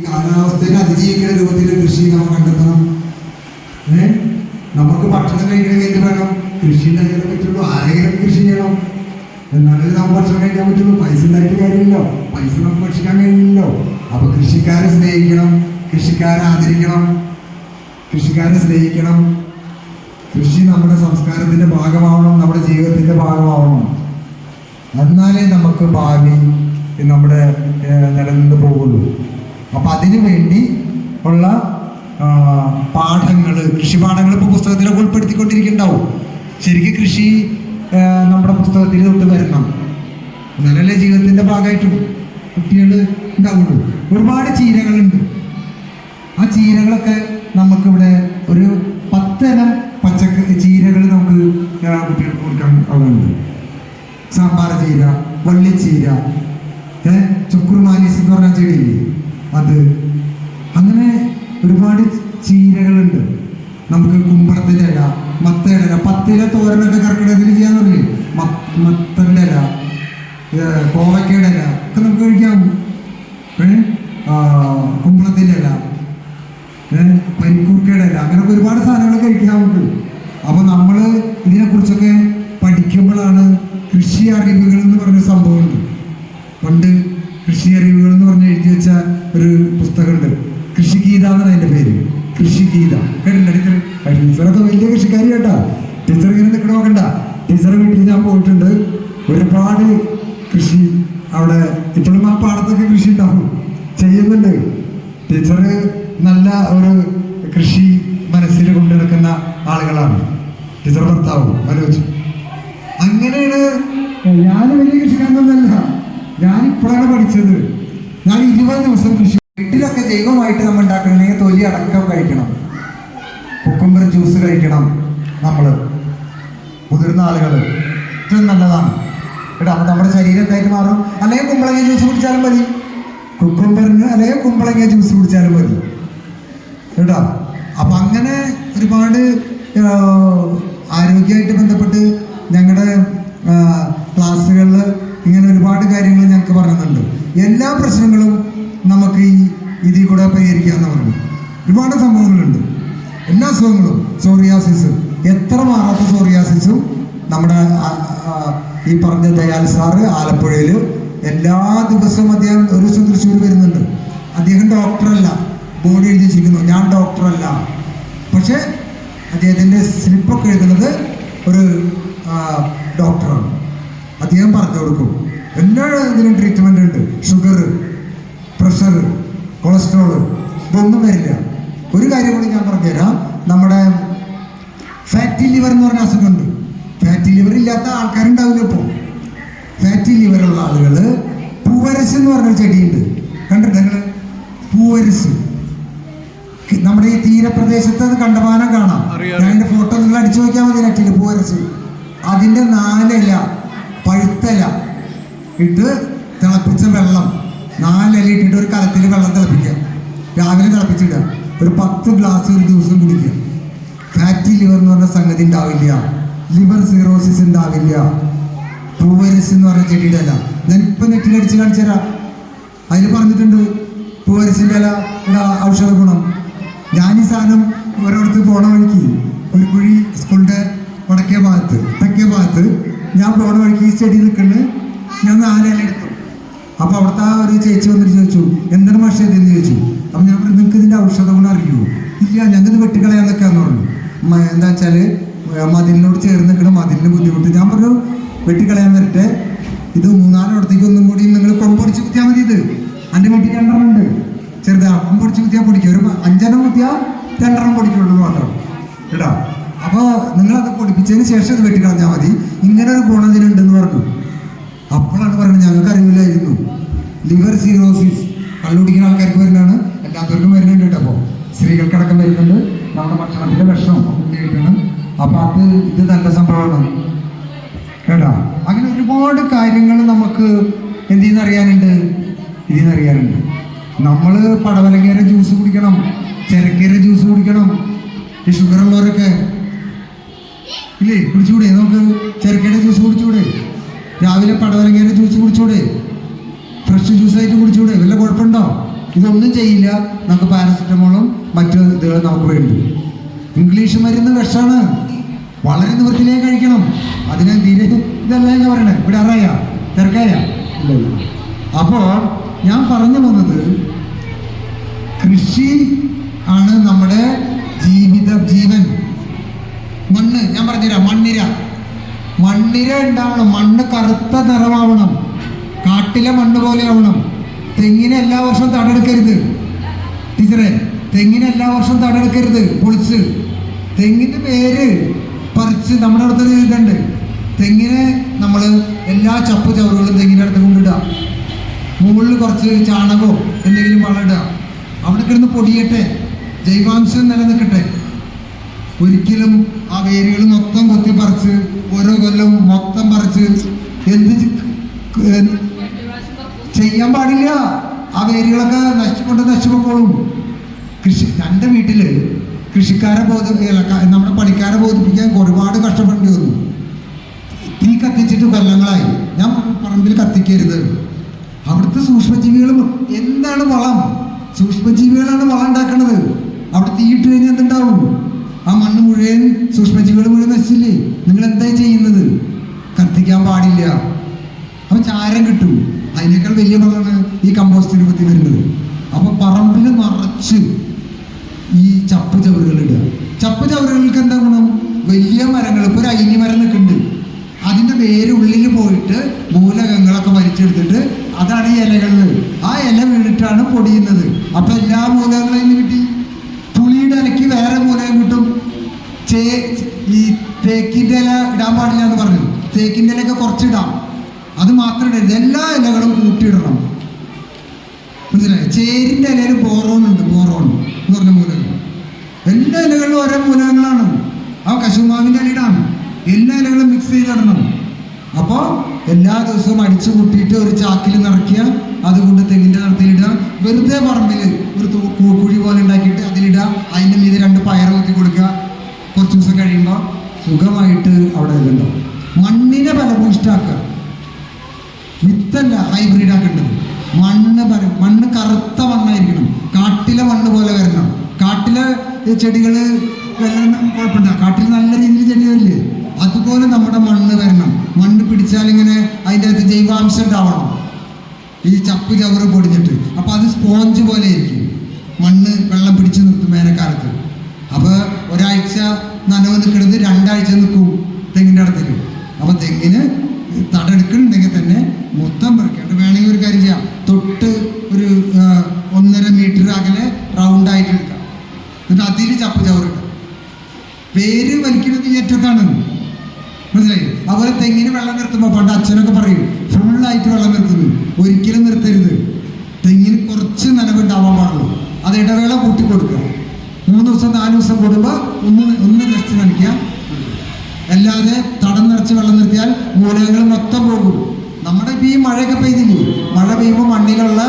കാലാവസ്ഥയിൽ അതിജീവിക്കുന്ന രൂപത്തിൽ കൃഷി നമ്മൾ കണ്ടെത്തണം. നമുക്ക് ഭക്ഷണം കഴിക്കണമെങ്കിൽ എന്ത് വേണം? കൃഷി ഉണ്ടാക്കാൻ പറ്റുള്ളൂ. ആരെങ്കിലും കൃഷി ചെയ്യണം, എന്നാലേ നമുക്ക് ഭക്ഷണം കഴിക്കാൻ പറ്റുള്ളൂ. പൈസ ഉണ്ടായിട്ട് കാര്യമില്ലല്ലോ, പൈസ നമുക്ക് ഭക്ഷിക്കാൻ കഴിയില്ലല്ലോ. അപ്പൊ കൃഷിക്കാരെ സ്നേഹിക്കണം, കൃഷിക്കാരെ ആദരിക്കണം, കൃഷിക്കാരെ സ്നേഹിക്കണം. കൃഷി നമ്മുടെ സംസ്കാരത്തിന്റെ ഭാഗമാവണം, നമ്മുടെ ജീവിതത്തിന്റെ ഭാഗമാവണം. എന്നാലേ നമുക്ക് ഭാവി നമ്മുടെ നിലനിന്ന് പോകുള്ളൂ. അപ്പം അതിനു വേണ്ടി ഉള്ള പാഠങ്ങൾ, കൃഷിപാഠങ്ങൾ ഇപ്പോൾ പുസ്തകത്തിലൊക്കെ ഉൾപ്പെടുത്തിക്കൊണ്ടിരിക്കുന്നുണ്ടാവും. ശരിക്കും കൃഷി നമ്മുടെ പുസ്തകത്തിൽ തൊട്ട് വരണം, എന്നാലല്ലേ ജീവിതത്തിൻ്റെ ഭാഗമായിട്ടും കുട്ടികൾ ഉണ്ടാവുള്ളൂ. ഒരുപാട് ചീരകളുണ്ട്. ആ ചീരകളൊക്കെ നമുക്കിവിടെ ഒരു 10 ഇനം ചീരകൾ നമുക്ക് കുട്ടികൾക്ക് കൊടുക്കാൻ ആവുന്നുണ്ട്. സാമ്പാർ ചീര, വള്ളിച്ചീര, ചുക്കുർമാനീസ് എന്ന് പറഞ്ഞ ചെടിയില്ലേ അത്, അങ്ങനെ ഒരുപാട് ചീരകളുണ്ട്. നമുക്ക് കുമ്പളത്തിൻ്റെ ഇല, മത്തയുടെ ഇല, 10 ഇല തോരനൊക്കെ കർക്കിടകത്തിൽ ചെയ്യാൻ തുടങ്ങി. മത്തൻ്റെ ഇല, കോവയ്ക്കയുടെ ഇല ഒക്കെ നമുക്ക് കഴിക്കാം. കുമ്പളത്തിൻ്റെ ഇല, പനിക്കൂർക്കയുടെ ഇല, അങ്ങനെയൊക്കെ ഒരുപാട് സാധനങ്ങൾ കഴിക്കാം നമുക്ക്. അപ്പോൾ നമ്മൾ ഇതിനെക്കുറിച്ചൊക്കെ പഠിക്കുമ്പോഴാണ് കൃഷി അറിവുകൾ എന്ന് പറഞ്ഞ സംഭവമുണ്ട്. പണ്ട് കൃഷി അറിവുകൾ എന്ന് പറഞ്ഞ് എഴുതി വെച്ച ഒരു പുസ്തകമുണ്ട്, കൃഷിഗീത എന്നാണ് അതിൻ്റെ പേര്. കൃഷിഗീത കേട്ടില്ല ടീച്ചർ? ടീച്ചറൊക്കെ വലിയ കൃഷിക്കാരി കേട്ടാ. ടീച്ചർ ഇങ്ങനെ നിൽക്കണ നോക്കണ്ട. ടീച്ചറെ വീട്ടിൽ ഞാൻ പോയിട്ടുണ്ട്. ഒരുപാട് കൃഷി അവിടെ ഇപ്പോഴും ആ പാടത്തൊക്കെ കൃഷി ഉണ്ടാവും, ചെയ്യുന്നുണ്ട്. ടീച്ചർ നല്ല ഒരു കൃഷി മനസ്സിൽ കൊണ്ടെടുക്കുന്ന ആളുകളാണ്. ടീച്ചർ ഭർത്താവും ആലോചിച്ചു. അങ്ങനെയാണ്. ഞാൻ വലിയ കൃഷിക്കാരനൊന്നല്ല, ഞാനിപ്പോഴാണ് പഠിച്ചത്. ഞാൻ 20 ദിവസം കൃഷി. വീട്ടിലൊക്കെ ജൈവമായിട്ട് നമ്മൾ ഉണ്ടാക്കണമെങ്കിൽ തൊലി അടക്കം കഴിക്കണം, കുക്കുംബർ ജ്യൂസ് കഴിക്കണം. നമ്മൾ മുതിർന്ന ആളുകൾ ഏറ്റവും നല്ലതാണ് കേട്ടോ. അപ്പം നമ്മുടെ ശരീരം എന്തായിട്ട് മാറും. അല്ലെങ്കിൽ കുമ്പളങ്ങ ജ്യൂസ് കുടിച്ചാലും മതി, കുക്കുംബറിന് അല്ലെങ്കിൽ കുമ്പളങ്ങ ജ്യൂസ് കുടിച്ചാലും മതി കേട്ടോ. അപ്പം അങ്ങനെ ഒരുപാട് ആരോഗ്യമായിട്ട് ബന്ധപ്പെട്ട് ഞങ്ങളുടെ ക്ലാസ്സുകളിൽ ഇങ്ങനെ ഒരുപാട് കാര്യങ്ങൾ ഞങ്ങൾക്ക് പറയുന്നുണ്ട്. എല്ലാ പ്രശ്നങ്ങളും നമുക്ക് ഇതിൽ കൂടെ പരിഹരിക്കാമെന്ന് പറഞ്ഞു. ഒരുപാട് സംഭവങ്ങളുണ്ട്. എല്ലാ അസുഖങ്ങളും, സോറിയാസിസ്, എത്ര മാറാത്ത സോറിയാസിസും നമ്മുടെ ഈ പറഞ്ഞ ദയാൽ സാറ് ആലപ്പുഴയിൽ എല്ലാ ദിവസവും അദ്ദേഹം ഒരു ദിവസം തൃശ്ശൂർ വരുന്നുണ്ട്. അദ്ദേഹം ഡോക്ടറല്ല, ബോർഡ് എഴുതി വെച്ചിരിക്കുന്നു ഞാൻ ഡോക്ടറല്ല, പക്ഷേ അദ്ദേഹത്തിൻ്റെ സ്ലിപ്പൊക്കെ എഴുതുന്നത് ഒരു ഡോക്ടറാണ്. അദ്ദേഹം പറഞ്ഞു കൊടുക്കും. എല്ലാ ഇതിനും ട്രീറ്റ്മെൻ്റ് ഉണ്ട്. ഷുഗർ, പ്രഷർ, കൊളസ്ട്രോൾ, ഇതൊന്നും വരില്ല. ഒരു കാര്യം കൂടി ഞാൻ പറഞ്ഞുതരാം. നമ്മുടെ ഫാറ്റി ലിവർ എന്ന് പറഞ്ഞ അസുഖമുണ്ട്. ഫാറ്റി ലിവർ ഇല്ലാത്ത ആൾക്കാരുണ്ടാവില്ല. ഇപ്പോൾ ഫാറ്റി ലിവറുള്ള ആളുകൾ പൂവരസ് എന്ന് പറഞ്ഞൊരു ചെടിയുണ്ട്, കണ്ടിട്ട് നിങ്ങൾ? പൂവരസ് നമ്മുടെ ഈ തീരപ്രദേശത്ത് അത് കണ്ടമാനം കാണാം. ഞാൻ അതിൻ്റെ ഫോട്ടോ നിങ്ങൾ അടിച്ചു നോക്കിയാൽ മതി നെറ്റിൽ. പൂവരസ് അതിൻ്റെ 4 ഇല, പഴുത്തല ഇട്ട് തിളപ്പിച്ച വെള്ളം, 4 ഇല ഇട്ടിട്ട് ഒരു കലത്തിൽ വെള്ളം തിളപ്പിക്കുക. രാവിലെ തിളപ്പിച്ചിടുക. ഒരു 10 ഗ്ലാസ് ഒരു ദിവസം കുടിക്കുക. ഫാറ്റി ലിവർ എന്ന് പറഞ്ഞ സംഗതി ഉണ്ടാവില്ല, ലിവർ സിറോസിസ് ഉണ്ടാവില്ല. പൂവരസ് എന്ന് പറഞ്ഞ ചെടിയുടെ ഇല ഞാൻ ഇപ്പം നെറ്റിലടിച്ച് കാണിച്ചു തരാം. അതിൽ പറഞ്ഞിട്ടുണ്ട് പൂവരസിൻ്റെ ഇല ഔഷധ ഗുണം. ഞാൻ ഈ സാധനം ഓരോരുത്തർ പോണ വഴിക്ക് ഒരു കുഴി സ്കൂളിൻ്റെ വടക്കേ ഭാഗത്ത് തെക്കേ ഭാഗത്ത് ഞാൻ പോണ വഴിക്ക് ഈ ചെടി നിൽക്കുന്നത് ഞാൻ 4 ഇല എടുത്തു. അപ്പോൾ അവിടുത്തെ ആ ഒരു ചേച്ചി വന്നിട്ട് ചോദിച്ചു, എന്താണ് മാഷേ ഇതെന്ന് ചോദിച്ചു. അപ്പം ഞാൻ പറഞ്ഞു, നിങ്ങൾക്ക് ഇതിൻ്റെ ഔഷധ ഗുണം അറിയുമോ? ഇല്ല, ഞങ്ങൾക്ക് വെട്ടിക്കളയാന്നൊക്കെയാന്ന് പറഞ്ഞു. എന്താ വെച്ചാൽ മതിലിനോട് ചേർന്ന് നിൽക്കണം, മതിലിന് ബുദ്ധിമുട്ട്. ഞാൻ പറഞ്ഞു വെട്ടിക്കളയാൻ വരട്ടെ, ഇത് 3-4 ഇടത്തേക്ക് ഒന്നും കൂടി നിങ്ങൾ കൊമ്പൊടിച്ച് കുത്തിയാൽ മതി. ഇത് എൻ്റെ വീട്ടിൽ 2 എണ്ണം ഉണ്ട് ചെറുതാണ്. കൊമ്പൊടിച്ച് കുത്തിയാൽ പൊടിക്കുക. ഒരു 5 എണ്ണം കുത്തിയാൽ 2 എണ്ണം പൊടിക്കുള്ളൂ മാത്രം കേട്ടോ. അപ്പോൾ നിങ്ങളത് പൊടിപ്പിച്ചതിന് ശേഷം ഇത് വെട്ടിക്കളഞ്ഞാൽ മതി. ഇങ്ങനെ ഒരു ഗുണം ഇതിനുണ്ടെന്ന് പറഞ്ഞു. അപ്പോഴാണ് പറയുന്നത്, ഞങ്ങൾക്ക് അറിയില്ലായിരുന്നു. ലിവർ സിറോസിസ് കള്ളുടിക്കുന്ന ആൾക്കാർക്ക് വരുന്നതാണ്, എല്ലാത്തവർക്കും വരുന്നുണ്ട് കേട്ടോ. അപ്പോൾ സ്ത്രീകൾക്കടക്കം വരുന്നുണ്ട്. നമ്മുടെ ഭക്ഷണത്തിൻ്റെ വിഷം ഉപയോഗിക്കണം. അപ്പോൾ ഇത് നല്ല സംഭവമാണ് കേട്ടോ. അങ്ങനെ ഒരുപാട് കാര്യങ്ങൾ നമുക്ക് എന്തിന്നറിയാനുണ്ട്, ഇതിന്നറിയാനുണ്ട്. നമ്മൾ പടവലങ്ങേര ജ്യൂസ് കുടിക്കണം, ചെരക്കേര ജ്യൂസ് കുടിക്കണം. ഈ ഷുഗർ ഉള്ളവരൊക്കെ ഇല്ലേ, കുടിച്ചുകൂടെ? നമുക്ക് ചെരക്കേര ജ്യൂസ് കുടിച്ചുകൂടെ? രാവിലെ പടവലങ്ങേര ജ്യൂസ് കുടിച്ചൂടെ? ഫ്രഷ് ജ്യൂസായിട്ട് കുടിച്ചൂടെ? വല്ല കുഴപ്പമുണ്ടോ? ഇതൊന്നും ചെയ്യില്ല. നമുക്ക് പാരസെറ്റമോളും മറ്റു ഇതുകളും നമുക്ക് വേണ്ടി. ഇംഗ്ലീഷ് മരുന്ന് വിഷമാണ്, വളരെ നിവൃത്തിയിലേക്ക് കഴിക്കണം. അതിനെ തീരെ ഇതല്ല എന്ന് പറയണേ. ഇവിടെ അറിയ തിരക്കായ ഇല്ലല്ലോ. അപ്പോൾ ഞാൻ പറഞ്ഞു വന്നത്, കൃഷി ആണ് നമ്മുടെ ജീവൻ. മണ്ണ് ഞാൻ പറഞ്ഞുതരാം. മണ്ണിര ഉണ്ടാവണം. മണ്ണ് കറുത്ത നിറമാവണം, കാട്ടിലെ മണ്ണ് പോലെ ആവണം. തെങ്ങിനെ എല്ലാ വർഷവും തടെടുക്കരുത് ടീച്ചറെ, തെങ്ങിനെ എല്ലാ വർഷവും തടെടുക്കരുത്. പൊളിച്ച് തെങ്ങിൻ്റെ വേര് പറിച്ച് നമ്മുടെ അടുത്തൊരു ഇതുണ്ട്. തെങ്ങിനെ നമ്മൾ എല്ലാ ചപ്പ് ചവറുകളും തെങ്ങിൻ്റെ അടുത്ത് കൊണ്ടിടുക. മുകളിൽ കുറച്ച് ചാണകമോ എന്തെങ്കിലും വളമിടുക. അവിടെ കിടന്ന് പൊടിയട്ടെ, ജൈവാംശം നിലനിൽക്കട്ടെ. ഒരിക്കലും ആ വേരുകൾ മൊത്തം കൊത്തി പറിച്ച് ഓരോ കൊല്ലവും മൊത്തം പറിച്ച് എന്ത് ചെയ്യാൻ പാടില്ല. ആ വേരുകളൊക്കെ നശിച്ചുപോക്കോളും. എൻ്റെ വീട്ടിൽ കൃഷിക്കാരെ നമ്മുടെ പണിക്കാരെ ബോധിപ്പിക്കാൻ ഒരുപാട് കഷ്ടപ്പെടേണ്ടി വന്നു. തീ കത്തിച്ചിട്ട് കൊല്ലങ്ങളായി. ഞാൻ പറമ്പിൽ കത്തിക്കരുത്. അവിടുത്തെ സൂക്ഷ്മജീവികളും എന്താണ് വളം? സൂക്ഷ്മജീവികളാണ് വളം ഉണ്ടാക്കുന്നത്. അവിടെ തീയിട്ട് കഴിഞ്ഞാൽ എന്തുണ്ടാവും? ആ മണ്ണ് മുഴുവൻ സൂക്ഷ്മജീവികൾ മുഴുവൻ നശിച്ചില്ലേ? നിങ്ങൾ എന്താ ചെയ്യുന്നത്? കത്തിക്കാൻ പാടില്ല. അപ്പം ചാരം കിട്ടും. അതിനേക്കാൾ വലിയ വളമാണ് ഈ കമ്പോസ്റ്റ് രൂപത്തിൽ വരുന്നത്. അപ്പൊ പറമ്പിൽ നിറച്ച് ഈ ചപ്പ് ചവറുകൾ ഇടുക. ചപ്പ് ചവറുകൾക്ക് എന്താ ഗുണം? വലിയ മരങ്ങൾ, ഇപ്പോൾ ഒരു അയിനി മരം നിൽക്കുന്നുണ്ട്, അതിൻ്റെ വേര് ഉള്ളിൽ പോയിട്ട് മൂലകങ്ങളൊക്കെ വലിച്ചെടുത്തിട്ട് അതാണ് ഈ ഇലകളിൽ. ആ ഇല വീണിട്ടാണ് പൊടിയുന്നത്. അപ്പൊ എല്ലാ മൂലകങ്ങളും കിട്ടി. പുളിയുടെ ഇലയ്ക്ക് വേറെ മൂലകം കിട്ടും. ഈ തേക്കിൻ്റെ ഇല ഇടാൻ പാടില്ല എന്ന് പറഞ്ഞു. തേക്കിൻ്റെ ഇലയൊക്കെ കുറച്ചിടാം, അത് മാത്രം ഇടരുത്. എല്ലാ ഇലകളും കൂട്ടിയിടണം. മനസ്സിലായി? ചേരിൻ്റെ ഇലയിൽ ബോറോൺ ഉണ്ട്, ബോറോൺ എന്ന് പറഞ്ഞ മൂലകം. എല്ലാ ഇലകളിലും ഓരോ മൂലകങ്ങളാണ്. ആ കശുമാവിൻ്റെ ഇല ഇടാം. എല്ലാ ഇലകളും മിക്സ് ചെയ്തിടണം. അപ്പോൾ എല്ലാ ദിവസവും അടിച്ചു കൂട്ടിയിട്ട് ഒരു ചാക്കിൽ നിറയ്ക്കുക, അതുകൊണ്ട് തെങ്ങിൻ്റെ നിറത്തിലിടുക. വെറുതെ പറമ്പിൽ ഒരു കുഴി പോലെ ഉണ്ടാക്കിയിട്ട് അതിലിടുക. അതിൻ്റെ മീതെ 2 പയർ ഊറ്റി കൊടുക്കുക. കുറച്ച് ദിവസം കഴിയുമ്പോൾ സുഖമായിട്ട് അവിടെ ഇതുണ്ടാവും. മണ്ണിനെ ഫലഭൂഷ്ടാക്കുക. വിത്തല്ല ഹൈബ്രിഡ് ആക്കേണ്ടത്. മണ്ണ് കറുത്ത മണ്ണായിരിക്കണം. കാട്ടിലെ മണ്ണ് പോലെ വരണം. കാട്ടിലെ ചെടികൾ വെള്ളം കുഴപ്പമില്ല, കാട്ടിൽ നല്ല രീതിയിൽ ചെടികളില്ലേ, അതുപോലെ നമ്മുടെ മണ്ണ് വരണം. മണ്ണ് പിടിച്ചാൽ ഇങ്ങനെ അതിൻ്റെ അകത്ത് ജൈവാംശം ഉണ്ടാവണം. ഈ ചപ്പ് ചവറ് പൊടിഞ്ഞിട്ട് അപ്പം അത് സ്പോഞ്ച് പോലെ ആയിരിക്കും. മണ്ണ് വെള്ളം പിടിച്ച് നിർത്തും വേനൽക്കാലത്ത്. അപ്പോൾ ഒരാഴ്ച നനവ് നിൽക്കുന്നത് 2 ആഴ്ച നിൽക്കും തെങ്ങിൻ്റെ അടുത്തേക്ക്. അപ്പോൾ തെങ്ങിന് തടെടുക്കുന്നുണ്ടെങ്കിൽ തന്നെ മൊത്തം പറിക്കാണ്ട് വേണമെങ്കിൽ ഒരു കാര്യം ചെയ്യാം. തൊട്ട് ഒരു 1.5 മീറ്റർ അകലെ റൗണ്ടായിട്ട് എടുക്കാം. എന്നിട്ട് അതിൽ ചപ്പ് ചവറിടാം. വേര് വലിക്കുന്നത് ഈ അറ്റത്താണ്. മനസ്സിലായി? അതുപോലെ തെങ്ങിന് വെള്ളം നിർത്തുമ്പോൾ പണ്ട് അച്ഛനൊക്കെ പറയും ഫുള്ളായിട്ട് വെള്ളം നിർത്തുന്നു. ഒരിക്കലും നിർത്തരുത്. തെങ്ങിന് കുറച്ച് നനവുണ്ടാവാൻ പാടുള്ളൂ. അത് ഇടവേള കൂട്ടി കൊടുക്കുക. 3 ദിവസം 4 ദിവസം കൂടുമ്പോൾ ഒന്ന് ജസ്റ്റ് നനയ്ക്കുക. അല്ലാതെ തടം നിറച്ച് വെള്ളം നിർത്തിയാൽ മൂലകങ്ങൾ മൊത്തം പോകും. നമ്മുടെ ഇപ്പം ഈ മഴയൊക്കെ പെയ്തില്ലേ, മഴ പെയ്യുമ്പോൾ മണ്ണിലുള്ള